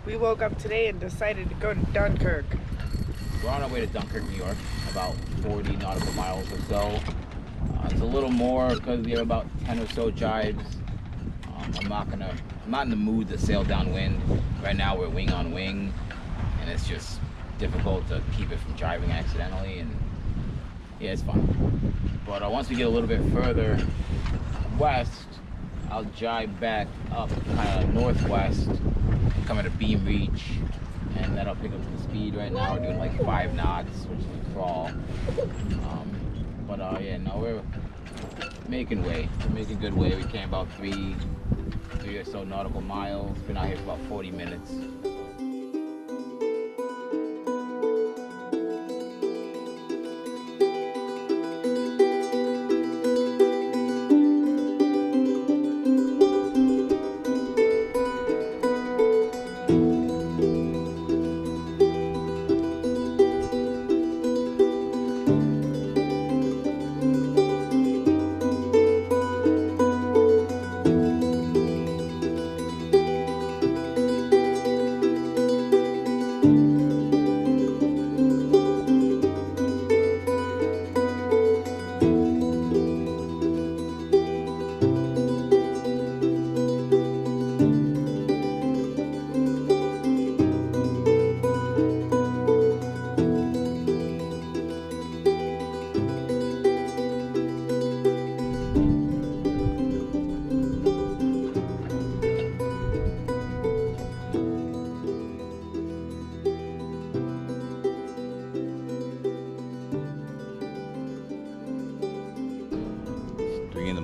We woke up today and decided to go to Dunkirk. We're on our way to Dunkirk, New York, about 40 nautical miles or so. It's a little more because we have about 10 or so jives. I'm not in the mood to sail downwind. Right now we're wing on wing, and it's just difficult to keep it from jiving accidentally, and yeah, it's fun. But once we get a little bit further west, I'll jive back up kind of northwest and come at a beam reach, and that'll pick up the speed. Right now we're doing like 5 knots, which is a crawl. Yeah, no, we're making way. We're making good way. We came about three or so nautical miles. Been out here for about 40 minutes.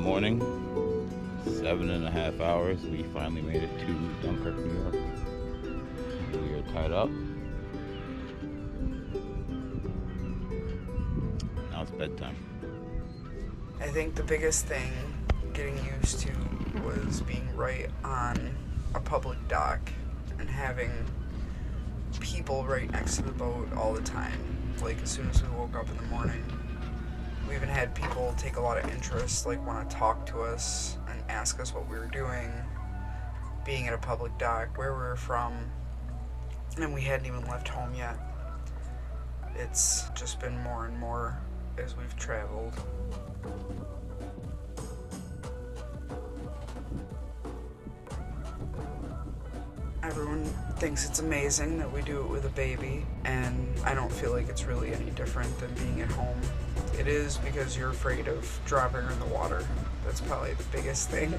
Morning, 7.5 hours. We finally made it to Dunkirk, New York. We are tied up. Now it's bedtime. I think the biggest thing getting used to was being right on a public dock and having people right next to the boat all the time. Like as soon as we woke up in the morning, we even had people take a lot of interest, like want to talk to us and ask us what we were doing, being at a public dock, where we were from, and we hadn't even left home yet. It's just been more and more as we've traveled. Everyone thinks it's amazing that we do it with a baby, and I don't feel like it's really any different than being at home. It is because you're afraid of dropping her in the water. That's probably the biggest thing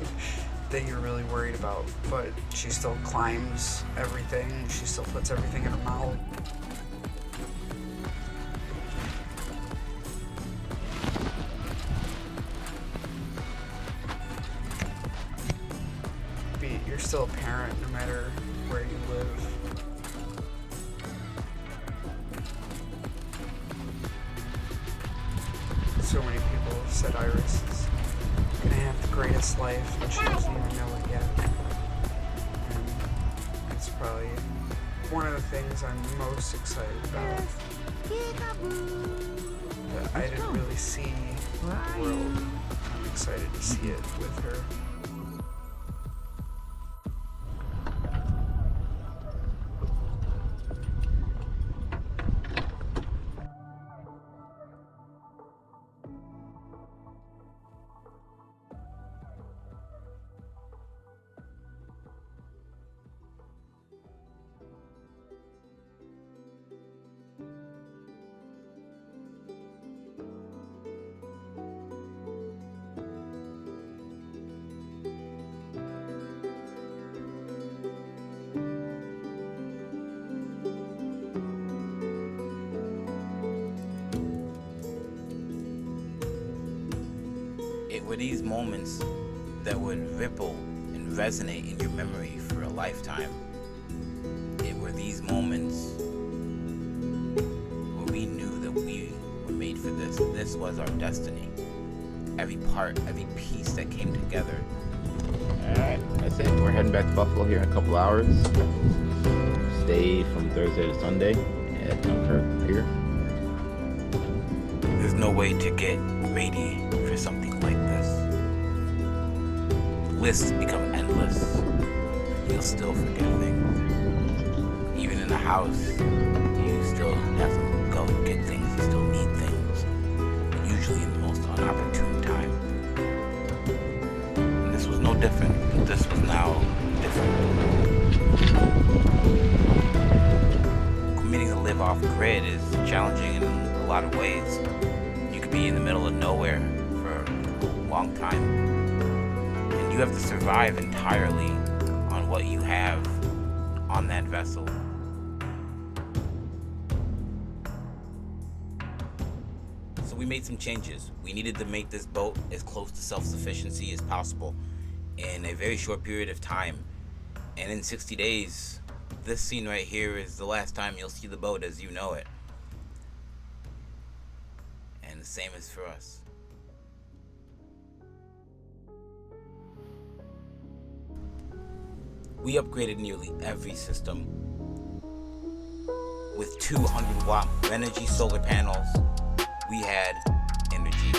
that you're really worried about. But she still climbs everything. She still puts everything in her mouth. You're still a parent no matter where you live. So many people have said Iris is gonna have the greatest life, and she doesn't even know it yet. And it's probably one of the things I'm most excited about. That I didn't really see the world. I'm excited to see it with her. It were these moments that would ripple and resonate in your memory for a lifetime. It were these moments where we knew that we were made for this. This was our destiny. Every part, every piece that came together. Alright, that's it. We're heading back to Buffalo here in a couple hours. Stay from Thursday to Sunday at Dunkirk Pier. There's no way to get ready for something like this. Lists become endless. You'll still forget things. in a house, you still have to go get things. You still need things, usually in the most inopportune time. And this was no different, but this was now different. Committing to live off grid is challenging in a lot of ways. You could be in the middle of nowhere for a long time, and you have to survive entirely on what you have on that vessel. So we made some changes. We needed to make this boat as close to self-sufficiency as possible in a very short period of time. And in 60 days, this scene right here is the last time you'll see the boat as you know it. And the same is for us. We upgraded nearly every system with 200-watt energy solar panels. We had energy.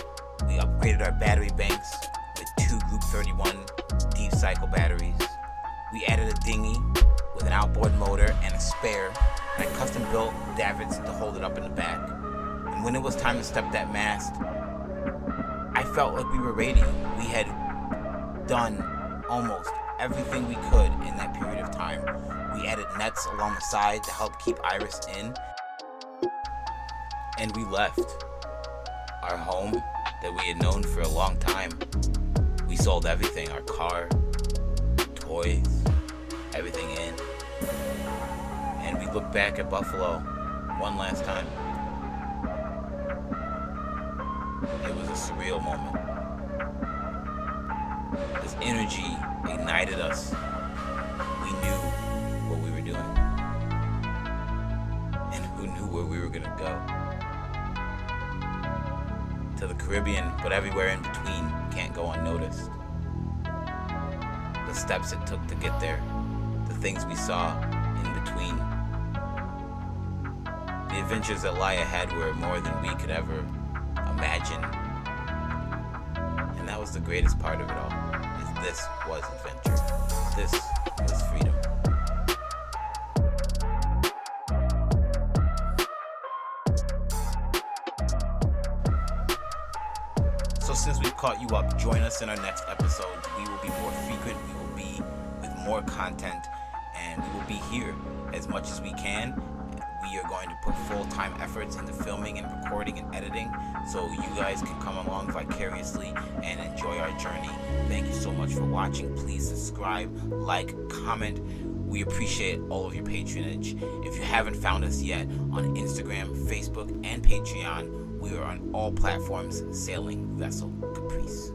We upgraded our battery banks with 2 Group 31 deep cycle batteries. We added a dinghy with an outboard motor and a spare, and a custom built davits to hold it up in the back. And when it was time to step that mast, I felt like we were ready. We had done almost everything we could in that period of time. We added nets along the side to help keep Iris in, and we left our home that we had known for a long time. We sold everything, our car, toys, everything in, and we looked back at Buffalo one last time. It was a surreal moment. This energy ignited us. We knew what we were doing. And who knew where we were going to go? To the Caribbean, but everywhere in between can't go unnoticed. The steps it took to get there, the things we saw in between. The adventures that lie ahead were more than we could ever imagine. And that was the greatest part of it all. This was adventure. This was freedom. So since we've caught you up, join us in our next episode. We will be more frequent. We will be with more content, and we will be here as much as we can. We are going to put full-time efforts into filming and recording and editing, so you guys can come along vicariously and enjoy our journey. Thank you so much for watching. Please subscribe, like, comment. We appreciate all of your patronage. If you haven't found us yet on Instagram, Facebook, and Patreon, we are on all platforms, Sailing Vessel Caprice.